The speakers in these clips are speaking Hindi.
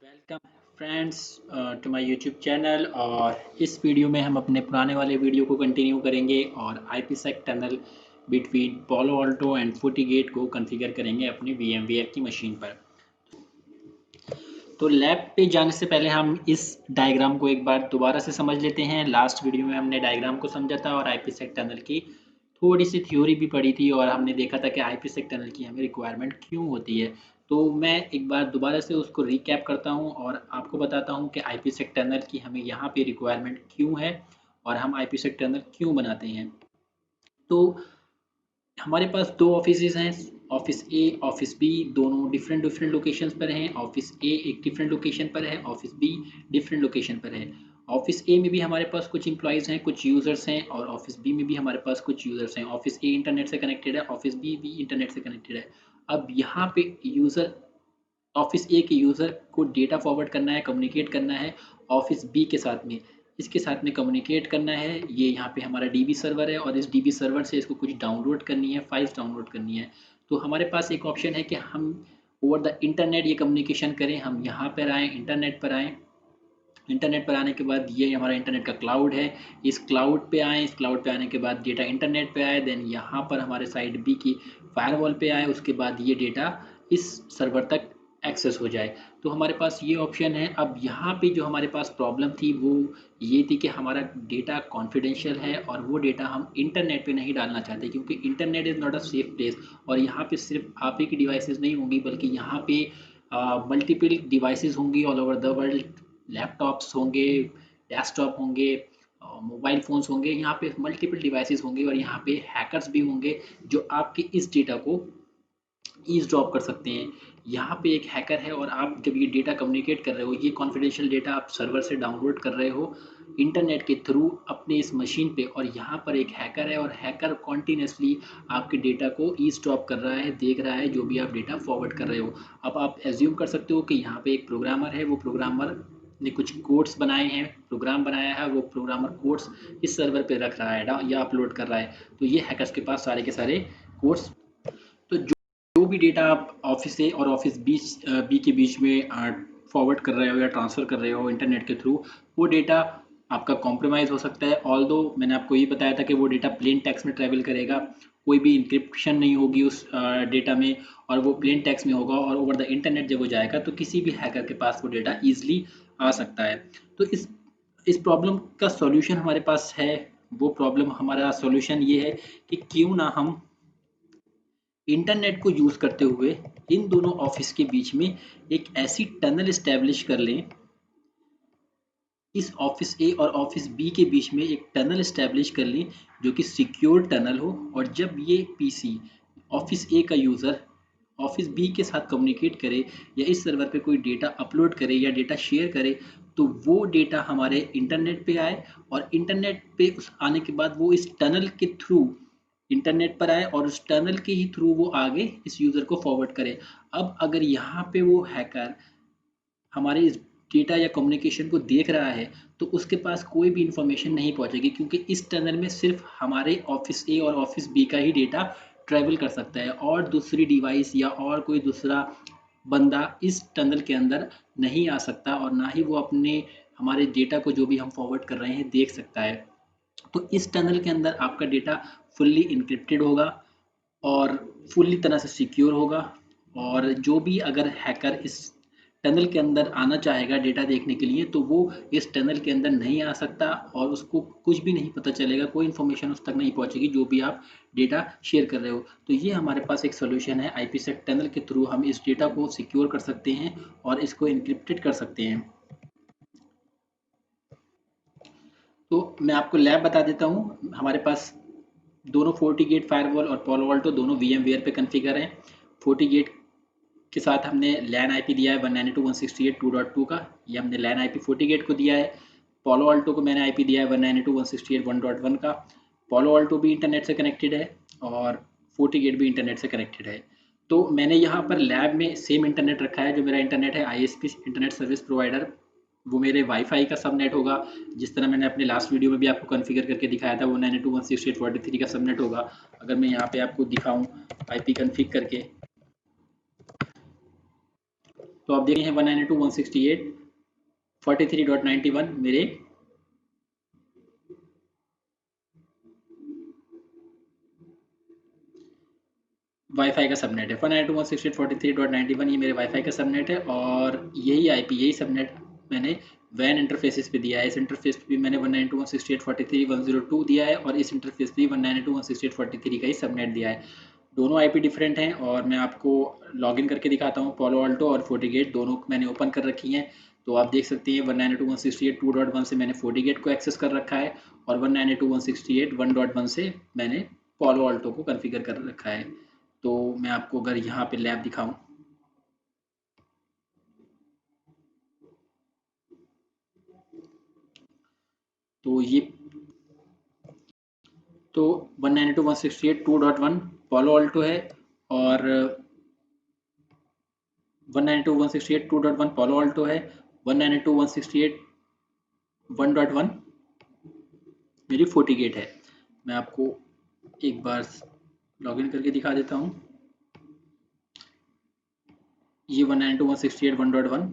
Welcome friends to my YouTube channel. और इस वीडियो में हम अपने पुराने वाले वीडियो को कंटिन्यू करेंगे और IPsec टनल बिटवीन पालो अल्टो एंड FortiGate को कॉन्फ़िगर करेंगे अपनी VMware की मशीन पर। तो लैब पे जाने से पहले हम इस डायग्राम को एक बार दोबारा से समझ लेते हैं। लास्ट वीडियो में हमने डायग्राम को समझा था और IPsec टनल की थोड़ी सी थ्योरी भी पढ़ी थी और हमने देखा था कि IPsec टनल की हमें रिक्वायरमेंट क्यों होती है। तो मैं एक बार दोबारा से उसको रिकैप करता हूँ और आपको बताता हूँ कि IPsec टनल की हमें यहाँ पे रिक्वायरमेंट क्यों है और हम IPsec टनल क्यों बनाते हैं। तो हमारे पास दो ऑफिसेज हैं, ऑफिस ए ऑफिस बी, दोनों डिफरेंट डिफरेंट लोकेशंस पर हैं। ऑफिस ए एक डिफरेंट लोकेशन पर है, ऑफिस बी डिफरेंट लोकेशन पर है। ऑफिस ए में भी हमारे पास कुछ इंप्लॉयज़ हैं, कुछ यूज़र्स हैं और ऑफिस बी में भी हमारे पास कुछ यूज़र्स हैं। ऑफिस ए इंटरनेट से कनेक्टेड है, ऑफिस बी भी इंटरनेट से कनेक्टेड है। अब यहाँ पे यूज़र ऑफिस ए के यूज़र को डेटा फॉरवर्ड करना है, कम्युनिकेट करना है ऑफिस बी के साथ में, इसके साथ में कम्युनिकेट करना है। ये यहाँ पे हमारा डीबी सर्वर है और इस डीबी सर्वर से इसको कुछ डाउनलोड करनी है, फाइल्स डाउनलोड करनी है। तो हमारे पास एक ऑप्शन है कि हम ओवर द इंटरनेट ये कम्युनिकेशन करें। हम यहाँ पर आएँ, इंटरनेट पर आएँ। इंटरनेट पर आने के बाद ये हमारा इंटरनेट का क्लाउड है, इस क्लाउड पे आए। इस क्लाउड पे आने के बाद डेटा इंटरनेट पे आए, देन यहाँ पर हमारे साइड बी की फायरवॉल पे आए, उसके बाद ये डेटा इस सर्वर तक एक्सेस हो जाए। तो हमारे पास ये ऑप्शन है। अब यहाँ पे जो हमारे पास प्रॉब्लम थी वो ये थी कि हमारा डेटा कॉन्फिडेंशियल है और वो डेटा हम इंटरनेट पे नहीं डालना चाहते, क्योंकि internet is not a safe place. और यहाँ पे सिर्फ आप ही की डिवाइसेस नहीं होंगी, बल्कि यहाँ पे मल्टीपल डिवाइसेस होंगी all over the world. Laptops होंगे, डेस्कटॉप होंगे, मोबाइल फ़ोन्स होंगे, यहाँ पे मल्टीपल डिवाइसेस होंगे और यहाँ पे हैकर्स भी होंगे जो आपके इस डेटा को ईज़-ड्रॉप कर सकते हैं। यहाँ पे एक हैकर है और आप जब ये डेटा कम्युनिकेट कर रहे हो, ये कॉन्फिडेंशियल डेटा आप सर्वर से डाउनलोड कर रहे हो इंटरनेट के थ्रू अपने इस मशीन पे, और यहाँ पर एक हैकर है और हैकर कॉन्टिन्यूसली आपके डेटा को ईज़-ड्रॉप कर रहा है, देख रहा है जो भी आप डेटा फॉरवर्ड कर रहे हो। अब आप एज्यूम कर सकते हो कि यहाँ पे एक प्रोग्रामर है, वो प्रोग्रामर ने कुछ कोड्स बनाए हैं, प्रोग्राम बनाया है, वो प्रोग्रामर कोड्स इस सर्वर पे रख रहा है या अपलोड कर रहा है। तो ये हैकर्स के पास सारे के सारे कोड्स। तो जो भी डेटा आप ऑफिस ए और ऑफिस बी के बीच में फॉरवर्ड कर रहे हो या ट्रांसफ़र कर रहे हो इंटरनेट के थ्रू, वो डेटा आपका कॉम्प्रोमाइज़ हो सकता है। ऑल्दो मैंने आपको ये बताया था कि वो डेटा प्लेन टेक्स्ट में ट्रैवल करेगा, कोई भी इंक्रिप्शन नहीं होगी उस डेटा में, और वो प्लेन टेक्स्ट में होगा और ओवर द इंटरनेट जब वो जाएगा तो किसी भी हैकर के पास वो डेटा ईजिली आ सकता है। तो इस प्रॉब्लम का सॉल्यूशन हमारे पास है। वो प्रॉब्लम हमारा सॉल्यूशन ये है कि क्यों ना हम इंटरनेट को यूज़ करते हुए इन दोनों ऑफिस के बीच में एक ऐसी टनल इस्टेब्लिश कर लें, इस ऑफिस ए और ऑफिस बी के बीच में एक टनल इस्टेब्लिश कर लें जो कि सिक्योर टनल हो। और जब ये पीसी ऑफिस ए का यूज़र ऑफिस बी के साथ कम्युनिकेट करे या इस सर्वर पे कोई डेटा अपलोड करे या डेटा शेयर करे, तो वो डेटा हमारे इंटरनेट पे आए और इंटरनेट पे उस आने के बाद वो इस टनल के थ्रू इंटरनेट पर आए और उस टनल के ही थ्रू वो आगे इस यूज़र को फॉरवर्ड करे। अब अगर यहाँ पे वो हैकर हमारे इस डेटा या कम्युनिकेशन को देख रहा है तो उसके पास कोई भी इंफॉर्मेशन नहीं पहुंचेगी, क्योंकि इस टनल में सिर्फ हमारे ऑफिस ए और ऑफिस बी का ही डेटा ट्रैवल कर सकता है और दूसरी डिवाइस या और कोई दूसरा बंदा इस टनल के अंदर नहीं आ सकता और ना ही वो अपने हमारे डेटा को जो भी हम फॉरवर्ड कर रहे हैं देख सकता है। तो इस टनल के अंदर आपका डेटा फुल्ली इनक्रिप्टेड होगा और फुल्ली तरह से सिक्योर होगा। और जो भी अगर हैकर इस टनल के अंदर आना चाहेगा डेटा देखने के लिए, तो वो इस टनल के अंदर नहीं आ सकता और उसको कुछ भी नहीं पता चलेगा, कोई इन्फॉर्मेशन उस तक नहीं पहुंचेगी जो भी आप डेटा शेयर कर रहे हो। तो ये हमारे पास एक सोल्यूशन है, IPsec टनल के थ्रू हम इस डेटा को सिक्योर कर सकते हैं और इसको इनक्रिप्टेड कर सकते हैं। तो मैं आपको लैब बता देता हूँ। हमारे पास दोनों FortiGate फायरवॉल और Palo Alto दोनों VMware पे कॉन्फ़िगर हैं। FortiGate के साथ हमने लैन आईपी दिया है 192.168.2.2 का, ये हमने लैन आईपी FortiGate को दिया है। Palo Alto को मैंने आईपी दिया है 192.168.1.1 का। Palo Alto भी इंटरनेट से कनेक्टेड है और FortiGate भी इंटरनेट से कनेक्टेड है। तो मैंने यहाँ पर लैब में सेम इंटरनेट रखा है। जो मेरा इंटरनेट है ISP इंटरनेट सर्विस प्रोवाइडर, वो मेरे वाईफाई का सबनेट होगा। जिस तरह मैंने अपने लास्ट वीडियो में भी आपको कॉन्फ़िगर करके दिखाया था, वो 192.168.43 का सबनेट होगा। अगर मैं यहाँ पे आपको दिखाऊं आईपी कॉन्फ़िग करके, तो आप देख रहे हैं 192.168.43.91 मेरे वाईफाई का सबनेट है। 192.168.43.91 ये मेरे वाईफाई का सबनेट है और यही सबनेट मैंने वैन इंटरफेसेस पे दिया है। इस इंटरफेस पे भी मैंने 192.168.43.102 दिया है और इस इंटरफेस पे 192.168.43 का ही सबनेट दिया है। दोनों आईपी डिफरेंट हैं और मैं आपको लॉगिन करके दिखाता हूँ। पालो अल्टो और फोर्टीगेट दोनों मैंने ओपन कर रखी हैं। तो आप देख सकते हैं 192.168.2.1 से मैंने फोर्टीगेट को एक्सेस कर रखा है और 192.168.1.1 से मैंने पालो अल्टो को कॉन्फ़िगर कर रखा है। तो मैं आपको अगर यहाँ पे लैब दिखाऊं तो ये तो 192.168.2.1 पालो अल्टो है और 192.168.2.1 पालो अल्टो है। 192.168.1.1 मेरी फोर्टीगेट है। मैं आपको एक बार लॉगिन करके दिखा देता हूँ। ये 192.168.1.1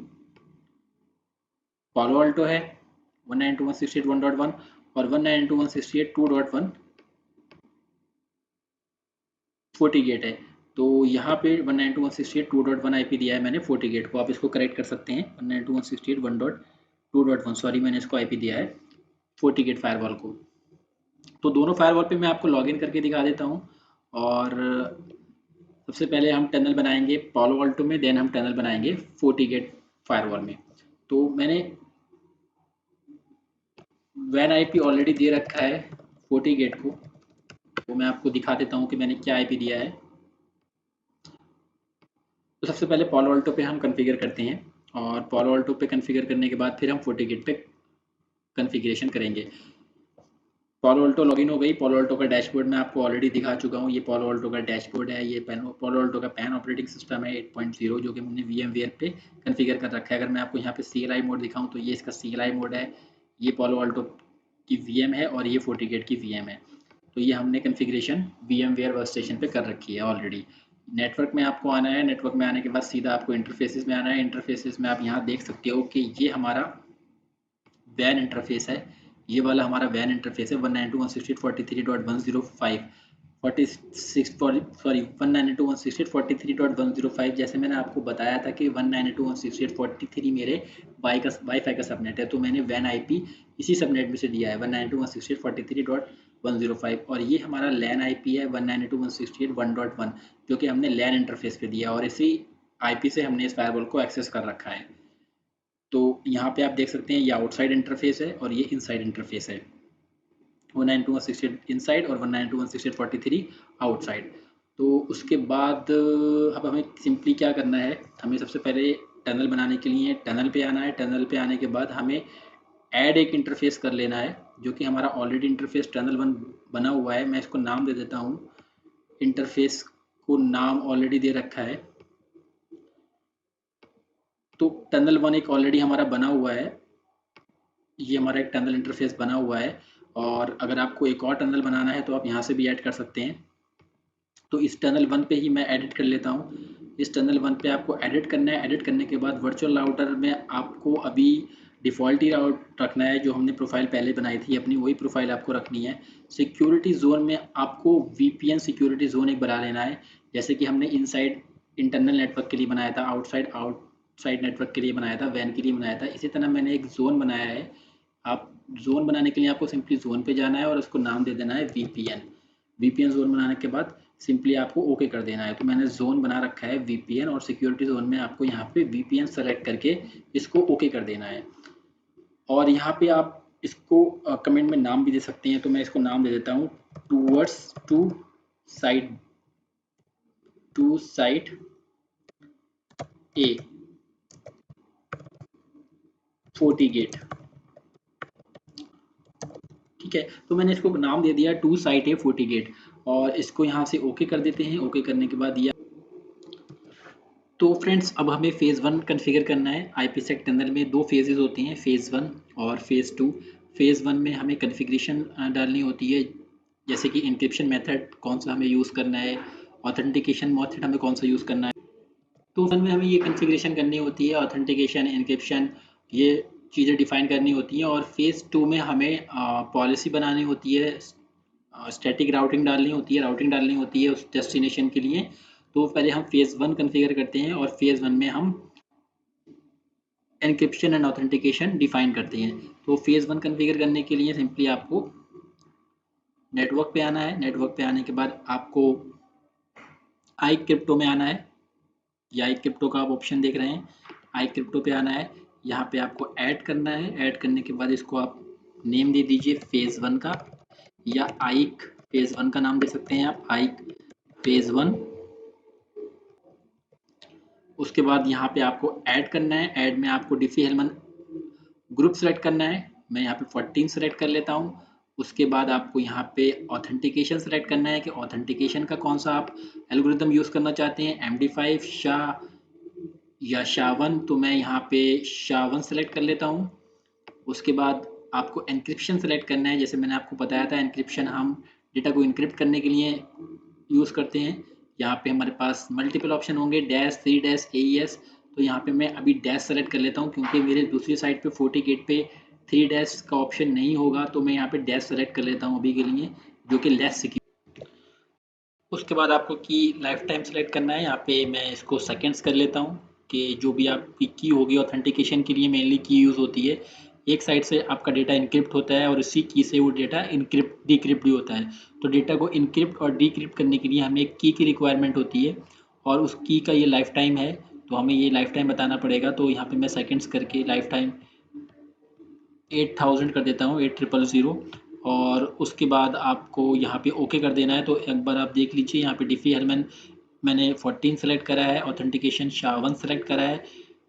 पालो अल्टो है, 192.168.1.1 और 192.168.2.1 फोर्टीगेट है। तो यहाँ पे 192.168.2.1 आईपी दिया है मैंने फोर्टीगेट को। आप इसको करेक्ट कर सकते हैं 192.168.1.2.1 सॉरी मैंने इसको आईपी दिया है फोर्टीगेट फायरवॉल को। तो दोनों फायरवॉल पे मैं आपको लॉगिन करके दिखा देता हूँ। और सबसे पहले हम टनल बनाएंगे पालो अल्टो में, देन हम टनल बनाएंगे फोर्टीगेट फायरवॉल में। तो मैंने वैन आईपी ऑलरेडी दे रखा है फोर्टीगेट को, तो मैं आपको दिखा देता हूँ कि मैंने क्या आईपी दिया है। तो सबसे पहले पालो अल्टो पे हम कॉन्फ़िगर करते हैं और पालो अल्टो पे कॉन्फ़िगर करने के बाद फिर हम फोर्टीगेट पे कॉन्फ़िगरेशन करेंगे। पालो अल्टो लॉगिन हो गई। पालो अल्टो का डैशबोर्ड मैं आपको ऑलरेडी दिखा चुका हूँ। ये पालो अल्टो का डैशबोर्ड है। ये पालो अल्टो का पैन ऑपरेटिंग सिस्टम है 8.0 जो कि हमने VMware पे कॉन्फ़िगर कर रखा है। अगर मैं आपको यहाँ पे CLI मोड दिखाऊँ तो ये इसका CLI मोड है। ये पालो अल्टो की VM है और ये फोर्टीगेट की VM है। तो ये हमने कॉन्फ़िगरेशन VMware वर्कस्टेशन पे कर रखी है ऑलरेडी। नेटवर्क में आपको आना है। नेटवर्क में आने के बाद सीधा आपको इंटरफेसेस में आना है। इंटरफेसेस में आप यहाँ देख सकते हो कि ये हमारा वैन इंटरफेस है। ये वाला हमारा वैन इंटरफेस है 192.168.43.105 46 सॉरी 192.168.43.105। जैसे मैंने आपको बताया था कि 192.168.43 मेरे वाईफाई का सबनेट है, तो मैंने वैन आईपी इसी सबनेट में से दिया है 192.168.43.105 और ये हमारा लैन आईपी है 192.168.1.1 जो कि हमने लैन इंटरफेस पे दिया और इसी आईपी से हमने इस फायरवॉल को एक्सेस कर रखा है। तो यहाँ पे आप देख सकते हैं ये आउटसाइड इंटरफेस है और ये इनसाइड इंटरफेस है। 192.168 इनसाइड और 192.168.43 आउटसाइड। तो उसके बाद अब हमें सिंपली क्या करना है, हमें सबसे पहले टनल बनाने के लिए टनल पे आना है। टनल पे आने के बाद हमें ऐड एक इंटरफेस कर लेना है जो कि हमारा ऑलरेडी इंटरफेस टनल वन बना हुआ है। मैं इसको नाम दे देता हूँ। इंटरफेस को नाम ऑलरेडी दे रखा है। तो टनल वन एक ऑलरेडी हमारा बना हुआ है। ये हमारा एक टनल इंटरफेस बना हुआ है और अगर आपको एक और टनल बनाना है तो आप यहाँ से भी ऐड कर सकते हैं। तो इस टनल वन पे ही मैं एडिट कर लेता हूँ। इस टनल वन पे आपको एडिट करना है। एडिट करने के बाद वर्चुअल राउटर में आपको अभी डिफ़ॉल्ट ही राउट रखना है। जो हमने प्रोफाइल पहले बनाई थी अपनी वही प्रोफाइल आपको रखनी है। सिक्योरिटी जोन में आपको VPN सिक्योरिटी जोन एक बना लेना है। जैसे कि हमने इनसाइड इंटरनल नेटवर्क के लिए बनाया था, आउटसाइड नेटवर्क के लिए बनाया था, वैन के लिए बनाया था। इसी तरह मैंने एक जोन बनाया है। आप जोन बनाने के लिए आपको सिंपली जोन पे जाना है और उसको नाम दे देना है VPN जोन बनाने के बाद सिंपली आपको ओके कर देना है। तो मैंने जोन बना रखा है VPN और सिक्योरिटी जोन में आपको यहाँ पे VPN सेलेक्ट करके इसको ओके कर देना है। और यहाँ पे आप इसको कमेंट में नाम भी दे सकते हैं। तो मैं इसको नाम दे देता हूँ towards to site A FortiGate. ठीक है, तो मैंने इसको नाम दे दिया टू साइट ए फोर्टीगेट और इसको यहाँ से ओके कर देते हैं। ओके करने के बाद ये तो फ्रेंड्स अब हमें फ़ेज़ 1 कॉन्फ़िगर करना है। IPsec टनल में 2 फ़ेजेज़ होती हैं, फ़ेज़ 1 और फ़ेज़ 2। फ़ेज़ 1 में हमें कॉन्फ़िगरेशन डालनी होती है, जैसे कि एन्क्रिप्शन मेथड कौन सा हमें यूज़ करना है, ऑथेंटिकेशन मेथड हमें कौन सा यूज़ करना है। तो वन में हमें ये कॉन्फ़िगरेशन करनी होती है, ऑथेंटिकेशन, एन्क्रिप्शन, ये चीज़ें डिफ़ाइन करनी होती हैं। और फेज़ 2 में हमें पॉलिसी बनानी होती है, स्टैटिक राउटिंग डालनी होती है, उस डेस्टिनेशन के लिए। तो पहले हम फेज़ 1 कॉन्फ़िगर करते हैं और फेज़ 1 में हम एन्क्रिप्शन एंड ऑथेंटिकेशन डिफ़ाइन करते हैं। तो फेज़ 1 कॉन्फ़िगर करने के लिए सिंपली आपको नेटवर्क पे आना है। नेटवर्क पे आने के बाद आपको आई क्रिप्टो में आना है। ये आई क्रिप्टो का आप ऑप्शन देख रहे हैं, आई क्रिप्टो पे आना है। यहाँ पे आपको ऐड करना है। ऐड करने के बाद इसको आप नेम दे दीजिए फेज़ 1 का, या आइक फेज़ 1 का नाम दे सकते हैं आप, आइक फेज़ 1। उसके बाद यहाँ पे आपको ऐड करना है। ऐड में आपको डिफी-हेलमन ग्रुप सेलेक्ट करना है। मैं यहाँ पे 14 सेलेक्ट कर लेता हूँ। उसके बाद आपको यहाँ पे ऑथेंटिकेशन सेलेक्ट करना है कि ऑथेंटिकेशन का कौन सा आप एल्गोरिदम यूज़ करना चाहते हैं, MD5 या SHA-1। तो मैं यहाँ पे SHA-1 सेलेक्ट कर लेता हूँ। उसके बाद आपको एन्क्रिप्शन सेलेक्ट करना है। जैसे मैंने आपको बताया था, एन्क्रिप्शन हम डेटा को इनक्रिप्ट करने के लिए यूज़ करते हैं। यहाँ पे हमारे पास मल्टीपल ऑप्शन होंगे, डैश, 3 डैश, AES। तो यहाँ पे मैं अभी डैश सेलेक्ट कर लेता हूँ, क्योंकि मेरे दूसरी साइड पे FortiGate पे 3 डैश का ऑप्शन नहीं होगा। तो मैं यहाँ पे डैश सेलेक्ट कर लेता हूँ अभी के लिए, जो कि लेस सिक्योर। उसके बाद आपको की लाइफ टाइम सेलेक्ट करना है। यहाँ पे मैं इसको सेकेंड्स कर लेता हूँ, कि जो भी आपकी की होगी ऑथेंटिकेशन के लिए मेनली की यूज़ होती है। एक साइड से आपका डेटा इनक्रिप्ट होता है और इसी की से वो डेटा इनक्रिप्ट डिक्रिप्ट भी होता है। तो डेटा को इनक्रिप्ट और डिक्रिप्ट करने के लिए हमें एक की रिक्वायरमेंट होती है, और उस की का ये लाइफ टाइम है। तो हमें ये लाइफ टाइम बताना पड़ेगा। तो यहाँ पे मैं सेकेंड्स करके लाइफ टाइम 8000 कर देता हूँ, 8000। और उसके बाद आपको यहाँ पे ओके कर देना है। तो एक बार आप देख लीजिए, यहाँ पे डिफी-हेलमन मैंने 14 सेलेक्ट करा है, ऑथेंटिकेशन SHA-1 सेलेक्ट करा है,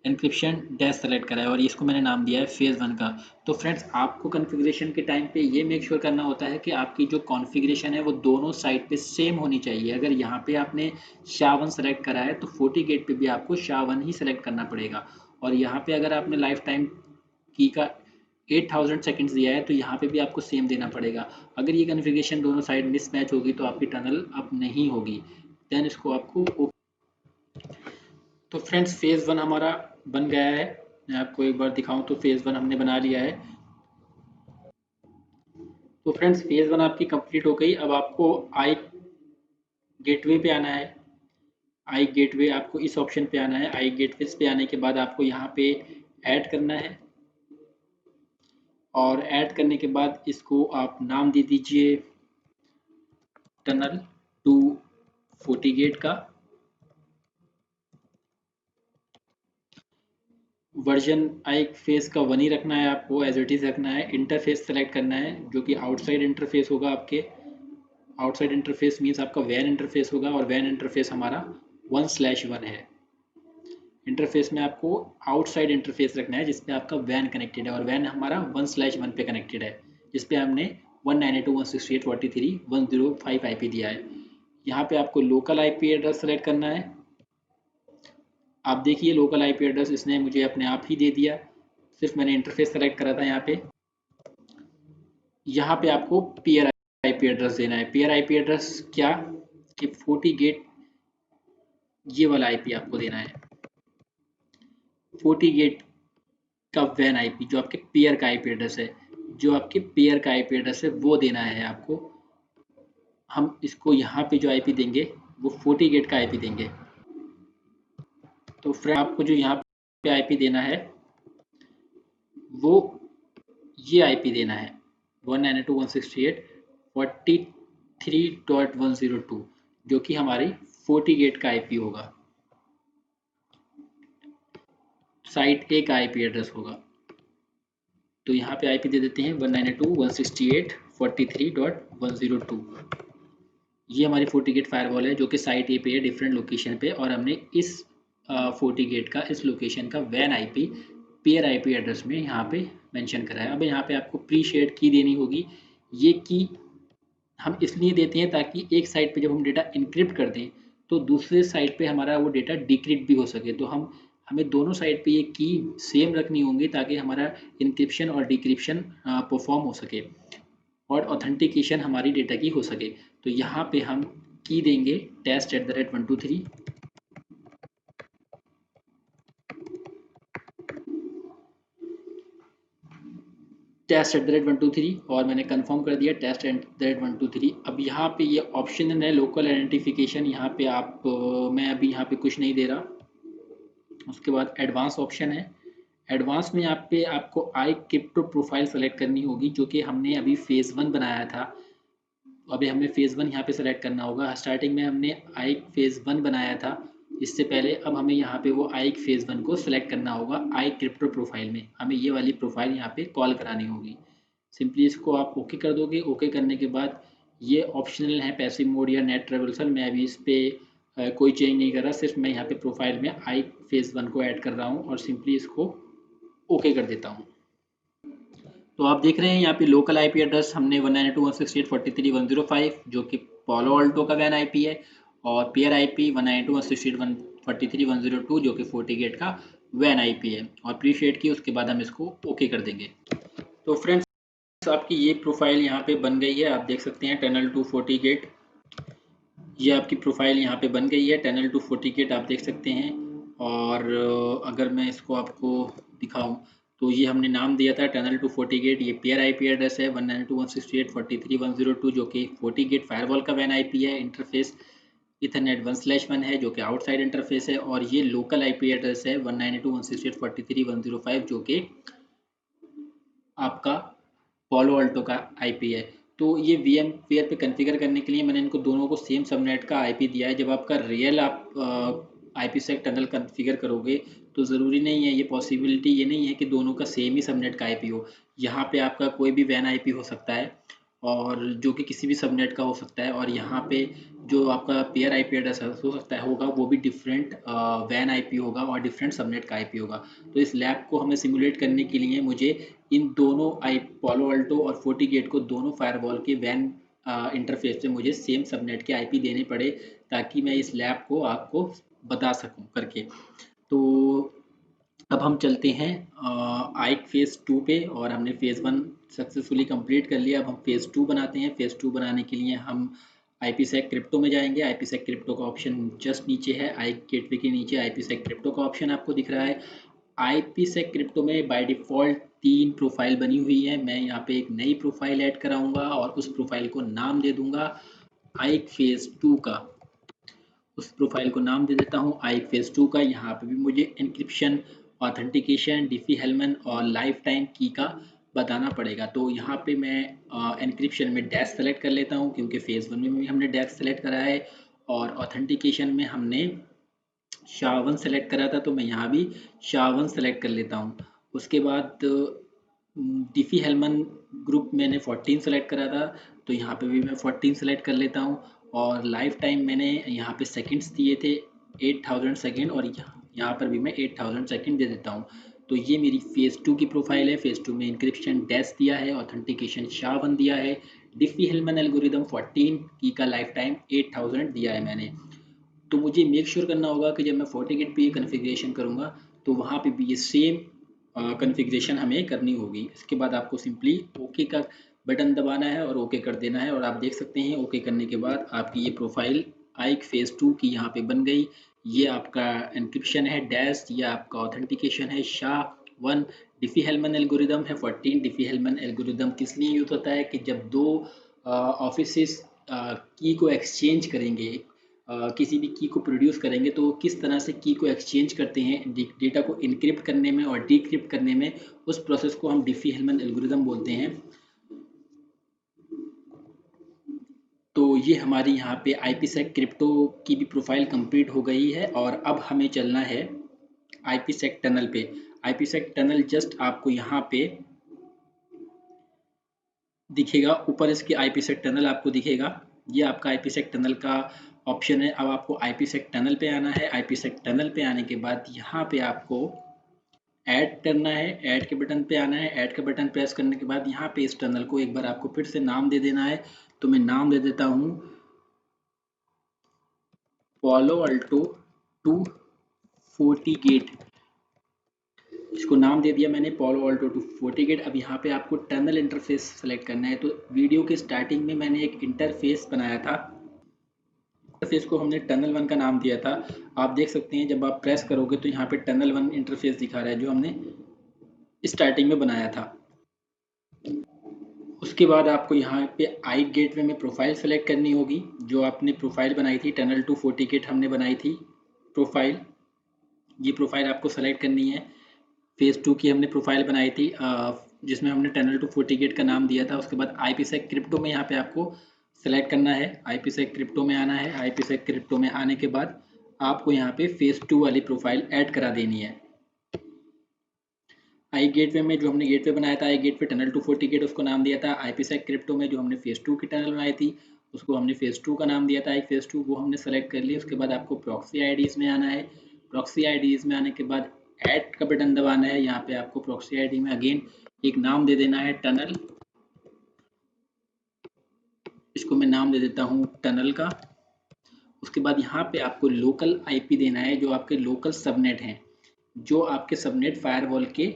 एन्क्रिप्शन डैश सेलेक्ट करा है, और इसको मैंने नाम दिया है फेज़ 1 का। तो फ्रेंड्स, आपको कॉन्फ़िगरेशन के टाइम पे ये मेक श्योर करना होता है कि आपकी जो कॉन्फ़िगरेशन है वो दोनों साइड पे सेम होनी चाहिए। अगर यहाँ पे आपने SHA-1 सेलेक्ट करा है तो FortiGate पे भी आपको SHA-1 ही सेलेक्ट करना पड़ेगा। और यहाँ पे अगर आपने लाइफ टाइम की का 8000 सेकेंड्स दिया है तो यहाँ पे भी आपको सेम देना पड़ेगा। अगर ये कॉन्फ़िगरेशन दोनों साइड मिसमैच होगी तो आपकी टनल अब नहीं होगी। देन इसको आपको, तो फ्रेंड्स फेज़ 1 हमारा बन गया है। मैं आपको एक बार दिखाऊं तो फेज़ 1 हमने बना लिया है। तो फ्रेंड्स फेज़ 1 आपकी कंप्लीट हो गई। अब आपको आई गेटवे पे आना है। आई गेटवे, आपको इस ऑप्शन पे आना है। आई गेटवे पे आने के बाद आपको यहाँ पे ऐड करना है, और ऐड करने के बाद इसको आप नाम दे दीजिए टनल टू FortiGate का। वर्जन आई फेस का 1 ही रखना है, आपको एज इट इज़ रखना है। इंटरफेस सेलेक्ट करना है, जो कि आउटसाइड इंटरफेस होगा आपके। आउटसाइड इंटरफेस मीन्स आपका वैन इंटरफेस होगा, और वैन इंटरफेस हमारा 1/1 है। इंटरफेस में आपको आउटसाइड इंटरफेस रखना है जिसपे आपका वैन कनेक्टेड है, और वैन हमारा 1/1 पे कनेक्टेड है, जिसपे हमने 192.168.43.105 IP दिया है। यहाँ पे आपको लोकल IP एड्रेस सेलेक्ट करना है। आप देखिए लोकल IP एड्रेस इसने मुझे अपने आप ही दे दिया, सिर्फ मैंने इंटरफेस सेलेक्ट करा था। यहाँ पे आपको पेयर IP एड्रेस देना है। पेयर IP एड्रेस क्या, कि FortiGate ये वाला IP आपको देना है। FortiGate का वैन IP जो आपके पेयर का IP एड्रेस है, जो आपके पेयर का IP एड्रेस है वो देना है आपको। हम इसको यहाँ पे जो IP देंगे वो FortiGate का IP देंगे। तो फ्रेंड, आपको जो यहाँ पे IP देना है वो ये IP देना है, 192.168.43.102, जो कि हमारी FortiGate का IP होगा, साइट ए का IP एड्रेस होगा। तो यहाँ पे IP दे देते हैं 192.168.43.102। ये हमारी FortiGate फायरवॉल है, जो कि साइट ए पे है, डिफरेंट लोकेशन पे, और हमने इस FortiGate का इस लोकेशन का वैन IP पेयर IP एड्रेस में यहाँ पे मेंशन करा है। अब यहाँ पे आपको प्री शेयर्ड की देनी होगी। ये की हम इसलिए देते हैं ताकि एक साइड पे जब हम डेटा इनक्रिप्ट कर दें तो दूसरे साइड पे हमारा वो डेटा डिक्रिप्ट भी हो सके। तो हमें दोनों साइड पे ये की सेम रखनी होंगी ताकि हमारा इनक्रिप्शन और डिक्रिप्शन परफॉर्म हो सके, और ऑथेंटिकेशन हमारी डेटा की हो सके। तो यहाँ पे हम की देंगे test@123, test@123 और मैंने कंफर्म कर दिया test@123। अब यहाँ पे ये ऑप्शन है लोकल आइडेंटिफिकेशन, यहाँ पे आप मैं अभी यहाँ पे कुछ नहीं दे रहा। उसके बाद एडवांस ऑप्शन है। एडवांस में यहाँ पे आपको आई क्रिप्टो प्रोफाइल सेलेक्ट करनी होगी, जो कि हमने अभी फेज़ 1 बनाया था। अभी हमें फेज़ 1 यहाँ पे सेलेक्ट करना होगा। स्टार्टिंग में हमने आई फेज़ 1 बनाया था इससे पहले, अब हमें यहाँ पे वो आई फेज़ 1 को सिलेक्ट करना होगा। आई क्रिप्टो प्रोफाइल में हमें ये वाली प्रोफाइल यहाँ पे कॉल करानी होगी। सिंपली इसको आप ओके कर दोगे। ओके करने के बाद ये ऑप्शनल है पैसिव मोड या नेट ट्रेवल्सल, मैं अभी इस पर कोई चेंज नहीं कर रहा, सिर्फ मैं यहाँ पे प्रोफाइल में आई फेज़ 1 को ऐड कर रहा हूँ और सिंपली इसको ओके कर देता हूँ। तो आप देख रहे हैं यहाँ पे लोकल आईपी एड्रेस हमने 192.168.43.105 जो कि पालो अल्टो का वैन आईपी है, और पेयर आईपी 192.168.143.102 जो कि FortiGate का वैन आईपी है, और अप्रिशिएट की उसके बाद हम इसको ओके कर देंगे। तो फ्रेंड्स आपकी ये प्रोफाइल यहाँ पे बन गई है, आप देख सकते हैं टनल टू FortiGate। ये आपकी प्रोफाइल यहाँ पे बन गई है टनल टू FortiGate, आप देख सकते हैं। और अगर मैं इसको आपको दिखाऊं तो ये हमने नाम दिया था टनल टू FortiGate। ये पेयर आईपी एड्रेस है 192.168.43.102 जो कि FortiGate फायरवॉल का वैन आईपी है। इंटरफेस इथरनेट 1/1 है जो कि आउटसाइड इंटरफेस है, और ये लोकल आईपी एड्रेस है 192.168.43.105 जो कि आपका पालो अल्टो का आईपी है। तो ये VMware पे कॉन्फ़िगर करने के लिए मैंने इनको दोनों को सेम सबनेट का आईपी दिया है। जब आपका रियल आप IPsec टनल कॉन्फ़िगर करोगे तो ज़रूरी नहीं है, ये पॉसिबिलिटी ये नहीं है कि दोनों का सेम ही सबनेट का आईपी हो। यहाँ पे आपका कोई भी वैन आईपी हो सकता है और जो कि किसी भी सबनेट का हो सकता है, और यहाँ पे जो आपका पेयर आईपी एड्रेस हो सकता है होगा वो भी डिफरेंट वैन आईपी होगा और डिफरेंट सबनेट का आईपी होगा। तो इस लैब को हमें सिमुलेट करने के लिए मुझे इन दोनों पालो अल्टो और FortiGate को दोनों फायरवॉल के वैन इंटरफेस से मुझे सेम सबनेट के आईपी देने पड़े, ताकि मैं इस लैब को आपको बता सकूं करके। तो अब हम चलते हैं आइक फेज़ 2 पे, और हमने फेज़ 1 सक्सेसफुली कंप्लीट कर लिया। अब हम फेज़ 2 बनाते हैं। फेज़ 2 बनाने के लिए हम IPsec क्रिप्टो में जाएंगे। IPsec क्रिप्टो का ऑप्शन जस्ट नीचे है, आइक गेटवे के नीचे IPsec क्रिप्टो का ऑप्शन आपको दिख रहा है। IPsec क्रिप्टो में बाय डिफ़ॉल्ट 3 प्रोफाइल बनी हुई है। मैं यहाँ पे एक नई प्रोफाइल ऐड कराऊंगा और उस प्रोफाइल को नाम दे दूंगा आइक फेज़ 2 का। उस प्रोफाइल को नाम दे देता हूँ आइक फेज़ 2 का। यहाँ पे भी मुझे एन्क्रिप्शन, ऑथेंटिकेशन, डिफ़ी-हेलमन और लाइफ टाइम की का बताना पड़ेगा। तो यहाँ पे मैं एन्क्रिप्शन में डैश सेलेक्ट कर लेता हूँ, क्योंकि फेज़ 1 में भी हमने डैश सेलेक्ट करा है, और ऑथेंटिकेशन में हमने SHA-1 सेलेक्ट करा था, तो मैं यहाँ भी SHA-1 सेलेक्ट कर लेता हूँ। उसके बाद डिफ़ी-हेलमन ग्रुप मैंने 14 सेलेक्ट करा था, तो यहाँ पे भी मैं 14 सेलेक्ट कर लेता हूँ। और लाइफ टाइम मैंने यहाँ पे सेकंड्स दिए थे 8000 सेकंड, और यहाँ पर भी मैं 8000 सेकंड दे देता हूँ। तो ये मेरी फेज़ 2 की प्रोफाइल है। फेज़ 2 में इंक्रिप्शन डैश दिया है, ऑथेंटिकेशन SHA-1 दिया है, डिफ़ी-हेलमन एल्गोरिदम 14 की का लाइफ टाइम 8000 दिया है मैंने। तो मुझे मेक श्योर करना होगा कि जब मैं FortiGate पे ये कॉन्फ़िगरेशन करूँगा तो वहाँ पे भी ये सेम कॉन्फ़िगरेशन हमें करनी होगी। इसके बाद आपको सिंपली ओके का बटन दबाना है और ओके कर देना है, और आप देख सकते हैं ओके करने के बाद आपकी ये प्रोफाइल आइक फेज़ 2 की यहाँ पे बन गई। ये आपका एन्क्रिप्शन है डैश, ये आपका ऑथेंटिकेशन है SHA-1, डिफ़ी-हेलमन एल्गोरिदम है 14। डिफ़ी-हेलमन एल्गोरिदम किस लिए यूज़ होता है कि जब दो ऑफिसेस की को एक्सचेंज करेंगे, किसी भी की को प्रोड्यूस करेंगे, तो किस तरह से की को एक्सचेंज करते हैं डेटा को इनक्रिप्ट करने में और डिक्रिप्ट करने में, उस प्रोसेस को हम डिफ़ी-हेलमन एल्गोरिदम बोलते हैं। तो ये हमारी यहाँ पे IPsec क्रिप्टो की भी प्रोफाइल कंप्लीट हो गई है, और अब हमें चलना है IPsec टनल पे। IPsec टनल जस्ट आपको यहाँ पे दिखेगा, ऊपर इसके IPsec टनल आपको दिखेगा। ये आपका IPsec टनल का ऑप्शन है। अब आपको IPsec टनल पे आना है। IPsec टनल पे आने के बाद यहाँ पे आपको ऐड करना है, ऐड के बटन पे आना है। ऐड के बटन प्रेस करने के बाद यहाँ पे इस टनल को एक बार आपको फिर से नाम दे देना है। तो मैं नाम दे देता हूँ पालो अल्टो टू FortiGate। इसको नाम दे दिया मैंने पालो अल्टो टू FortiGate। अब यहाँ पे आपको टनल इंटरफेस सेलेक्ट करना है। तो वीडियो के स्टार्टिंग में मैंने एक इंटरफेस बनाया था, इंटरफेस को हमने टनल 1 का नाम दिया था। आप देख सकते हैं जब आप प्रेस करोगे तो यहाँ पे टनल 1 इंटरफेस दिखा रहा है जो हमने स्टार्टिंग में बनाया था। उसके बाद आपको यहाँ पे आई गेटवे में प्रोफाइल सेलेक्ट करनी होगी। जो आपने प्रोफाइल बनाई थी टनल टू FortiGate हमने बनाई थी प्रोफाइल, ये प्रोफाइल आपको सेलेक्ट करनी है। फेज़ 2 की हमने प्रोफाइल बनाई थी जिसमें हमने टनल टू FortiGate का नाम दिया था। उसके बाद IPsec क्रिप्टो में यहाँ पे आपको सेलेक्ट करना है, IPsec क्रिप्टो में आना है। IPsec क्रिप्टो में आने के बाद आपको यहाँ पे फेज़ 2 वाली प्रोफाइल ऐड करा देनी है। आई गेटवे में जो हमने गेटवे बनाया था, आई गेटवे टनल टू FortiGate उसको नाम दिया था। IPsec क्रिप्टो में जो हमने फेज़ 2 की टनल बनाई थी उसको हमने फेज़ 2 का नाम दिया था। एक फेज़ 2 वो हमने सेलेक्ट कर लिया। उसके बाद आपको प्रॉक्सी आईडीज़ में आना है। प्रॉक्सी आईडीज़ में आने के बाद ऐड का बटन दबाना है। यहाँ पे आपको प्रॉक्सी आईडी में अगेन एक नाम दे देना है टनल, इसको मैं नाम दे देता हूँ टनल का। उसके बाद यहाँ पे आपको लोकल IP देना है, जो आपके लोकल सबनेट हैं, जो आपके सबनेट फायरवॉल के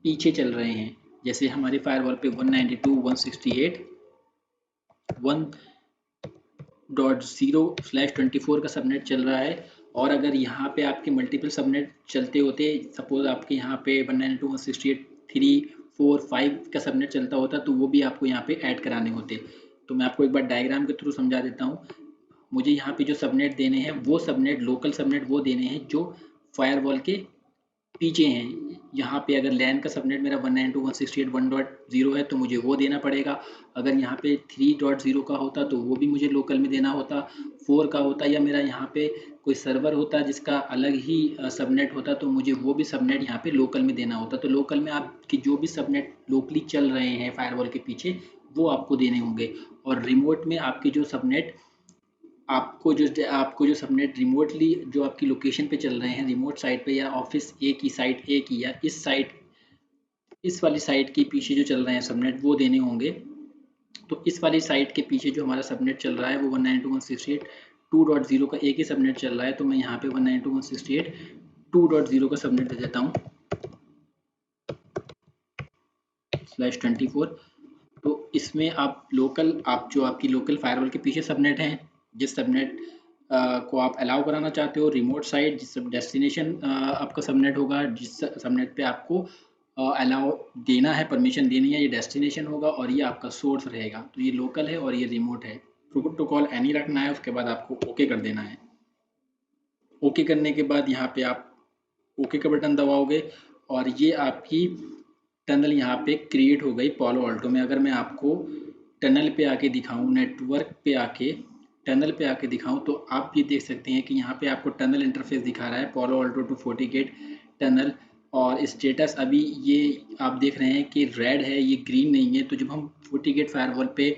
पीछे चल रहे हैं। जैसे हमारी फायरवॉल पे 192.168.1.0/24 का सबनेट चल रहा है। और अगर यहाँ पे आपके मल्टीपल सबनेट चलते होते, सपोज आपके यहाँ पे 192.168.3.4.5 का सबनेट चलता होता, तो वो भी आपको यहाँ पे ऐड कराने होते। तो मैं आपको एक बार डायग्राम के थ्रू समझा देता हूँ। मुझे यहाँ पे जो सबनेट देने हैं वो सबनेट, लोकल सबनेट वो देने हैं जो फायरवॉल के पीछे हैं। यहाँ पे अगर लैन का सबनेट मेरा 192.168.1.0 है तो मुझे वो देना पड़ेगा। अगर यहाँ पे 3.0 का होता तो वो भी मुझे लोकल में देना होता। 4 का होता या मेरा यहाँ पे कोई सर्वर होता जिसका अलग ही सबनेट होता तो मुझे वो भी सबनेट यहाँ पे लोकल में देना होता। तो लोकल में आपके जो भी सबनेट लोकली चल रहे हैं फायरवॉल के पीछे वो आपको देने होंगे। और रिमोट में आपके जो सबनेट आपको जो सबनेट रिमोटली जो आपकी लोकेशन पे चल रहे हैं, रिमोट साइट पे या ऑफिस ए की साइट ए की या इस वाली साइट के पीछे जो चल रहे हैं सबनेट वो देने होंगे। तो इस वाली साइट के पीछे जो हमारा सबनेट चल रहा है वो 192.168.2.0 का एक ही सबनेट चल रहा है। तो मैं यहाँ पे 192.168.2.0 का सबनेट दे देता हूँ /24। तो इसमें आप जो आपकी लोकल फायरवॉल के पीछे सबनेट हैं, जिस सबनेट को आप अलाउ कराना चाहते हो, रिमोट साइट जिस डेस्टिनेशन आपका सबनेट होगा, जिस सबनेट पे आपको अलाउ देना है, परमिशन देनी है, ये डेस्टिनेशन होगा और ये आपका सोर्स रहेगा। तो ये लोकल है और ये रिमोट है। प्रोटोकॉल एनी रखना है। उसके बाद आपको ओके कर देना है। ओके करने के बाद यहाँ पे आप ओके का बटन दबाओगे और ये आपकी टनल यहाँ पे क्रिएट हो गई पालो अल्टो में। अगर मैं आपको टनल पे आके दिखाऊं, नेटवर्क पे आके टनल पे आके दिखाऊं, तो आप ये देख सकते हैं कि यहाँ पे आपको टनल इंटरफेस दिखा रहा है Palo Alto to FortiGate tunnel. और स्टेटस अभी ये आप देख रहे हैं कि रेड है, ये ग्रीन नहीं है। तो जब हम FortiGate फायरवॉल पे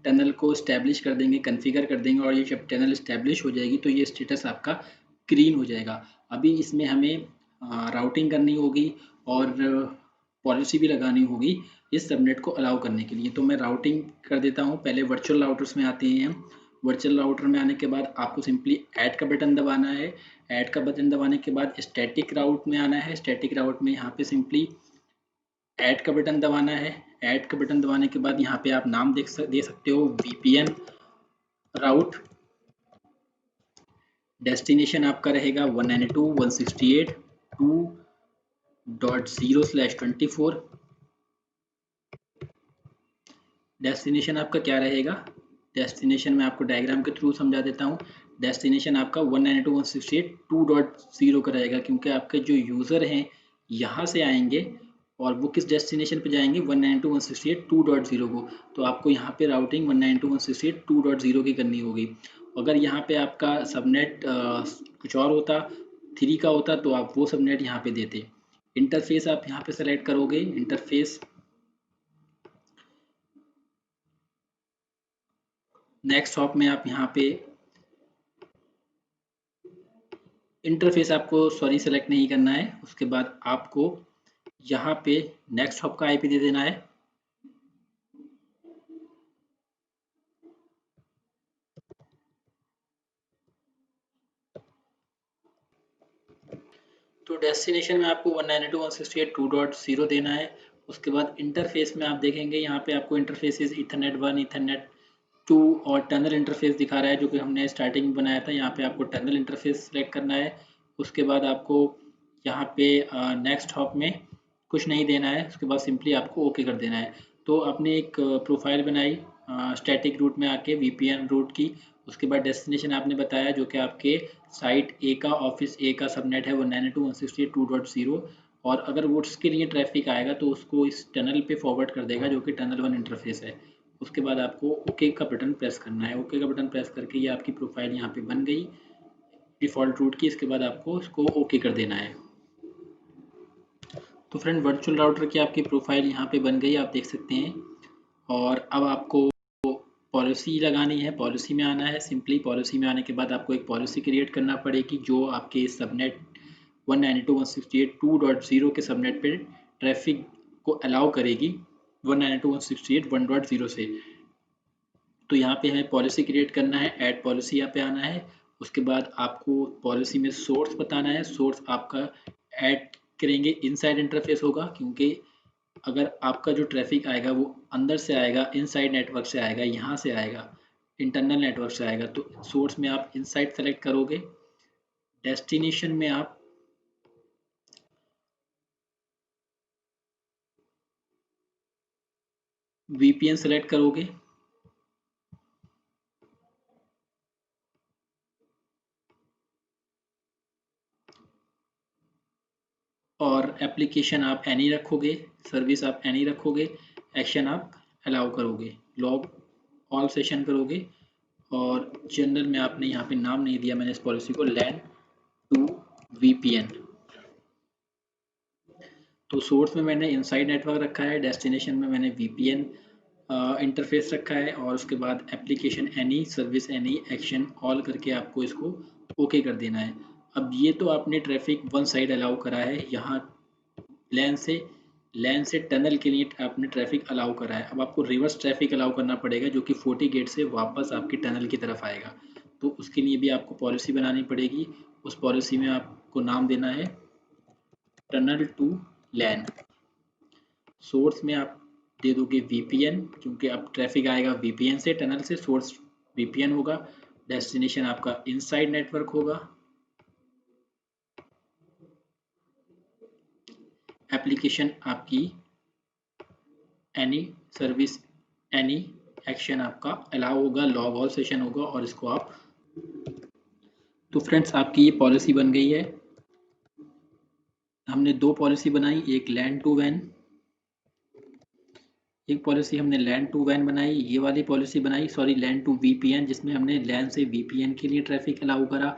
टनल को इस्टेब्लिश कर देंगे, कन्फिगर कर देंगे और ये जब टनल इस्टेब्लिश हो जाएगी तो ये स्टेटस आपका ग्रीन हो जाएगा। अभी इसमें हमें राउटिंग करनी होगी और पॉलिसी भी लगानी होगी इस सबनेट को अलाउ करने के लिए। तो मैं राउटिंग कर देता हूँ। पहले वर्चुअल राउटर्स में आते हैं हम। वर्चुअल राउटर में आने के बाद आपको सिंपली ऐड का बटन दबाना है। ऐड का बटन दबाने के बाद स्टैटिक राउट में आना है। स्टैटिक राउट में यहाँ पे सिंपली ऐड का बटन दबाना है। ऐड का बटन दबाने के बाद यहाँ पे आप नाम दे सकते हो VPN राउट। डेस्टिनेशन आपका रहेगा 192.168.2.0/24। डेस्टिनेशन आपका क्या रहेगा, डेस्टिनेशन मैं आपको डायग्राम के थ्रू समझा देता हूँ। डेस्टिनेशन आपका 192.168.2.0 का रहेगा, क्योंकि आपके जो यूज़र हैं यहाँ से आएंगे और वो किस डेस्टिनेशन पे जाएंगे, 192.168.2.0 को। तो आपको यहाँ पे राउटिंग 192.168.2.0 की करनी होगी। अगर यहाँ पे आपका सबनेट कुछ और होता, 3 का होता, तो आप वो सबनेट यहाँ पे देते। इंटरफेस आप यहाँ पे सेलेक्ट करोगे। इंटरफेस नेक्स्ट हॉप में आप यहाँ पे इंटरफेस आपको सेलेक्ट नहीं करना है। उसके बाद आपको यहाँ पे नेक्स्ट हॉप का IP दे देना है। तो डेस्टिनेशन में आपको 192.168.2.0 देना है। उसके बाद इंटरफेस में आप देखेंगे यहाँ पे आपको इंटरफेसेस ईथरनेट 1, ईथरनेट 2 और टनल इंटरफेस दिखा रहा है, जो कि हमने स्टार्टिंग में बनाया था। यहाँ पे आपको टनल इंटरफेस सेलेक्ट करना है। उसके बाद आपको यहाँ पे नेक्स्ट हॉप में कुछ नहीं देना है। उसके बाद सिंपली आपको ओके कर देना है। तो आपने एक प्रोफाइल बनाई स्टैटिक रूट में आके वीपीएन रूट की। उसके बाद डेस्टिनेशन आपने बताया जो कि आपके साइट ए का ऑफिस ए का सबनेट है वो 192.168.2.0, और अगर वो उसके लिए ट्रैफिक आएगा तो उसको इस टनल पे फॉरवर्ड कर देगा जो कि टनल 1 इंटरफेस है। उसके बाद आपको ओके का बटन प्रेस करना है। ओके का बटन प्रेस करके ये आपकी प्रोफाइल यहाँ पे बन गई डिफ़ॉल्ट रूट की। इसके बाद आपको उसको ओके कर देना है। तो फ्रेंड वर्चुअल राउटर की आपकी प्रोफाइल यहाँ पे बन गई, आप देख सकते हैं। और अब आपको पॉलिसी लगानी है, पॉलिसी में आना है। सिंपली पॉलिसी में आने के बाद आपको एक पॉलिसी क्रिएट करना पड़ेगी जो आपके सबनेट 192.168.2.0 के सबनेट पे ट्रैफिक को अलाउ करेगी 192.168.1.0 से। तो यहाँ पे हमें पॉलिसी क्रिएट करना है, ऐड पॉलिसी यहाँ पे आना है। उसके बाद आपको पॉलिसी में सोर्स बताना है। सोर्स आपका ऐड करेंगे इनसाइड इंटरफेस होगा, क्योंकि अगर आपका जो ट्रैफिक आएगा वो अंदर से आएगा, इनसाइड नेटवर्क से आएगा, यहाँ से आएगा, इंटरनल नेटवर्क से आएगा। तो सोर्स में आप इनसाइड सेलेक्ट करोगे, डेस्टिनेशन में आप वीपीएन सेलेक्ट करोगे, और एप्लीकेशन आप एनी रखोगे, सर्विस आप एनी रखोगे, एक्शन आप अलाउ करोगे, लॉग ऑल सेशन करोगे, और जनरल में आपने यहाँ पे नाम नहीं दिया मैंने इस पॉलिसी को, लैन टू वीपीएन। तो सोर्स में मैंने इनसाइड नेटवर्क रखा है, डेस्टिनेशन में मैंने वीपीएन इंटरफेस रखा है, और उसके बाद application any, service any, action all करके आपको इसको ओके कर देना है। अब ये तो आपने ट्रैफिक वन साइड अलाउ करा है, यहाँ लैन से टनल के लिए आपने ट्रैफिक अलाउ करा है। अब आपको रिवर्स ट्रैफिक अलाउ करना पड़ेगा जो कि 40 गेट से वापस आपकी टनल की तरफ आएगा। तो उसके लिए भी आपको पॉलिसी बनानी पड़ेगी। उस पॉलिसी में आपको नाम देना है टनल टू लैन। सोर्स में आप दे दोगे वीपीएन, क्योंकि अब ट्रैफिक आएगा वीपीएन से, टनल से, सोर्स वीपीएन होगा। डेस्टिनेशन आपका इनसाइड नेटवर्क होगा। एप्लीकेशन आपकी एनी, सर्विस एनी, एक्शन आपका अलाउ होगा, लॉग ऑल सेशन होगा, और इसको आप। तो फ्रेंड्स आपकी ये पॉलिसी बन गई है। हमने दो पॉलिसी बनाई, एक लैन टू वैन, एक पॉलिसी हमने लैन टू वैन बनाई, ये वाली पॉलिसी बनाई, सॉरी लैन टू वीपीएन, जिसमें हमने लैन से वीपीएन के लिए ट्रैफिक अलाउ करा।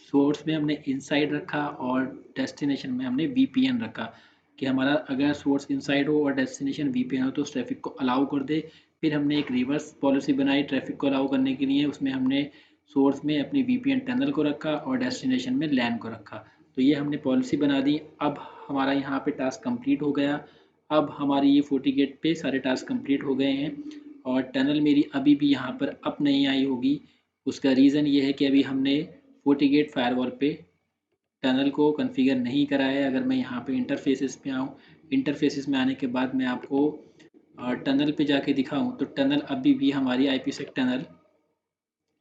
सोर्स में हमने इनसाइड रखा और डेस्टिनेशन में हमने वीपीएन रखा कि हमारा अगर सोर्स इनसाइड हो और डेस्टिनेशन वीपीएन हो तो उस ट्रैफिक को अलाउ कर दे। फिर हमने एक रिवर्स पॉलिसी बनाई ट्रैफिक को अलाउ करने के लिए, उसमें हमने सोर्स में अपनी वीपीएन टनल को रखा और डेस्टिनेशन में लैन को रखा। तो ये हमने पॉलिसी बना दी। अब हमारा यहाँ पे टास्क कंप्लीट हो गया। अब हमारी ये 40 गेट पे सारे टास्क कंप्लीट हो गए हैं, और टनल मेरी अभी भी यहाँ पर अप नहीं आई होगी। उसका रीज़न ये है कि अभी हमने 40 गेट फायरवॉल पे टनल को कॉन्फ़िगर नहीं करा है। अगर मैं यहाँ पे इंटरफेसेस पे आऊँ, इंटरफेसेस में आने के बाद मैं आपको टनल पे जाके दिखाऊँ तो टनल अभी भी हमारी IPsec टनल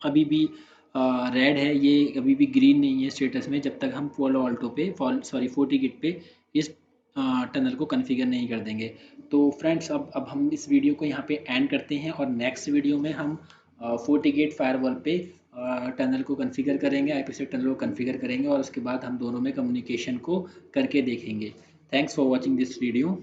अभी भी रेड है, ये अभी भी ग्रीन नहीं है स्टेटस में, जब तक हम फॉलो ऑल्टो पे सॉरी 40 गिट पे इस टनल को कॉन्फ़िगर नहीं कर देंगे। तो फ्रेंड्स अब हम इस वीडियो को यहाँ पे एंड करते हैं, और नेक्स्ट वीडियो में हम 40 गेट फायरवॉल पे टनल को कॉन्फ़िगर करेंगे, IPsec टनल को कॉन्फ़िगर करेंगे, और उसके बाद हम दोनों में कम्युनिकेशन को करके देखेंगे। Thanks for watching this video.